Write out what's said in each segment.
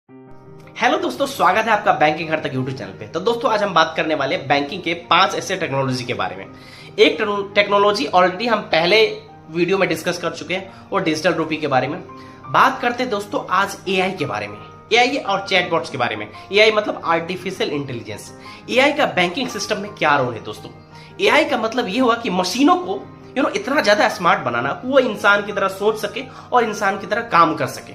Hello दोस्तों, स्वागत है आपका बैंकिंग घर तक यूट्यूब चैनल पे। तो दोस्तों आज हम बात करने वाले बैंकिंग के 5 ऐसे टेक्नोलॉजी के बारे में। एक टेक्नोलॉजी ऑलरेडी हम पहले वीडियो में डिस्कस कर चुके हैं और डिजिटल रूपी के बारे में। बात करते हैं दोस्तों आज एआई के बारे में, एआई और चैटबॉट्स के बारे में। एआई मतलब आर्टिफिशियल इंटेलिजेंस। एआई का बैंकिंग सिस्टम में क्या रोल है दोस्तों? एआई का मतलब ये हुआ कि मशीनों को इतना ज्यादा स्मार्ट बनाना वो इंसान की तरह सोच सके और इंसान की तरह काम कर सके।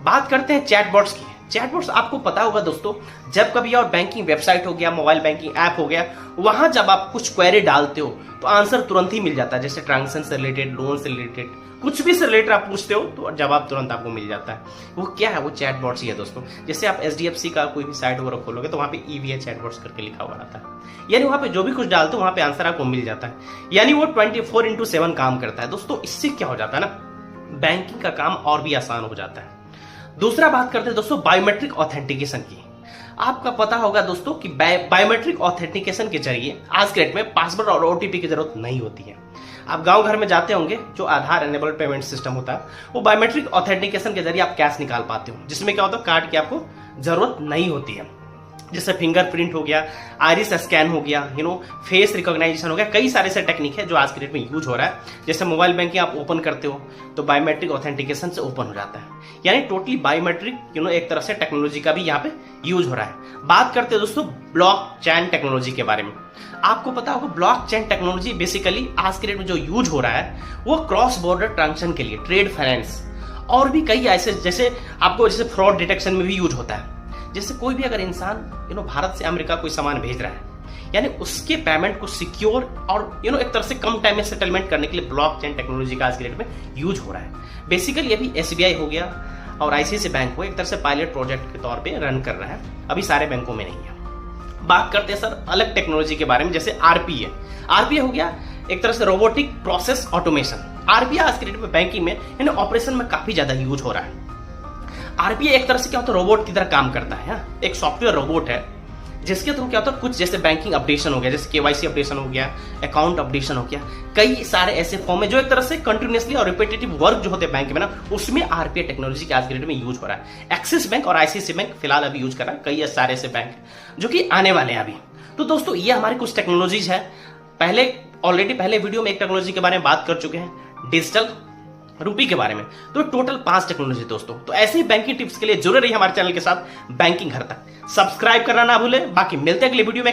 बात करते हैं चैटबॉट्स की। चैटबॉट्स आपको पता होगा दोस्तों, जब कभी और बैंकिंग वेबसाइट हो गया, मोबाइल बैंकिंग ऐप हो गया, वहां जब आप कुछ क्वेरी डालते हो तो आंसर तुरंत ही मिल जाता है। जैसे ट्रांजेक्शन से रिलेटेड, लोन से रिलेटेड, कुछ भी से रिलेटेड आप पूछते हो तो जवाब तुरंत आपको मिल जाता है। वो क्या है? वो चैटबॉट्स ही है दोस्तों। जैसे आप एचडीएफसी का कोई भी साइट वगैरह खोलोगे तो वहां पे ईवीए चैटबॉट्स करके लिखा हुआ रहता है। यानी वहां पे जो भी कुछ डालते हो वहां पे आंसर आपको मिल जाता है। यानी वो 24/7 काम करता है दोस्तों। इससे क्या हो जाता है ना, बैंकिंग का काम और भी आसान हो जाता है। दूसरा बात करते हैं दोस्तों बायोमेट्रिक ऑथेंटिकेशन की। आपका पता होगा दोस्तों कि बायोमेट्रिक ऑथेंटिकेशन के जरिए आज के डेट में पासवर्ड और ओटीपी की जरूरत नहीं होती है। आप गांव घर में जाते होंगे, जो आधार एनेबल्ड पेमेंट सिस्टम होता है, वो बायोमेट्रिक ऑथेंटिकेशन के जरिए आप कैश निकाल पाते हो, जिसमें क्या होता है कार्ड की आपको जरूरत नहीं होती है। जैसे फिंगरप्रिंट हो गया, आइरिस स्कैन हो गया, फेस रिकॉग्नाइजेशन हो गया। कई सारे ऐसे टेक्निक है जो आज के डेट में यूज हो रहा है। जैसे मोबाइल बैंकिंग आप ओपन करते हो तो बायोमेट्रिक ऑथेंटिकेशन से ओपन हो जाता है। यानी टोटली बायोमेट्रिक एक तरह से टेक्नोलॉजी का भी यहाँ पे यूज हो रहा है। बात करते हैं दोस्तों ब्लॉकचेन टेक्नोलॉजी के बारे में। आपको पता होगा ब्लॉकचेन टेक्नोलॉजी बेसिकली आज के डेट में जो यूज हो रहा है वो क्रॉस बॉर्डर ट्रांजेक्शन के लिए, ट्रेड फाइनेंस और भी कई ऐसे, जैसे आपको जैसे फ्रॉड डिटेक्शन में भी यूज होता है। जैसे कोई भी अगर इंसान भारत से अमेरिका कोई सामान भेज रहा है, यानी उसके पेमेंट को सिक्योर और एक तरह से कम टाइम में सेटलमेंट करने के लिए ब्लॉकचेन टेक्नोलॉजी का आज के डेट में यूज हो रहा है। बेसिकली अभी एसबीआई हो गया और आईसीआईसीआई बैंक को एक तरह से पायलट प्रोजेक्ट के तौर पे रन कर रहा है, अभी सारे बैंकों में नहीं है। बात करते हैं सर अलग टेक्नोलॉजी के बारे में, जैसे आरपीए। आरपीए हो गया एक तरह से रोबोटिक प्रोसेस ऑटोमेशन। आरपीए आज के डेट में बैंकिंग में ऑपरेशन में काफी ज्यादा यूज हो रहा है। आरपीए एक तरह से क्या होता है, रोबोट की तरह काम करता है। एक सॉफ्टवेयर रोबोट है जिसके थ्रू क्या होता है, कुछ जैसे बैंकिंग अपडेशन हो गया, जैसे केवाईसी अपडेशन हो गया, अकाउंट अपडेशन हो गया, कई सारे ऐसे फॉर्म है जो एक तरह से कंटिन्यूअसली और रिपीटेटिव वर्क जो होते हैं बैंक में ना, उसमें आरपीए टेक्नोलॉजी के आज के डेट में यूज हो रहा है। एक्सिस बैंक और आईसीआईसीआई बैंक फिलहाल अभी यूज कर रहा है, कई सारे ऐसे बैंक जो कि आने वाले हैं अभी। तो दोस्तों ये हमारी कुछ टेक्नोलॉजीज है। पहले वीडियो में एक टेक्नोलॉजी के बारे में बात कर चुके हैं, डिजिटल रूपी के बारे में। तो टोटल 5 टेक्नोलॉजी दोस्तों। तो ऐसे ही बैंकिंग टिप्स के लिए जुड़े रहिए हमारे चैनल के साथ बैंकिंग घर तक। सब्सक्राइब करना ना भूलें। बाकी मिलते हैं अगले वीडियो में।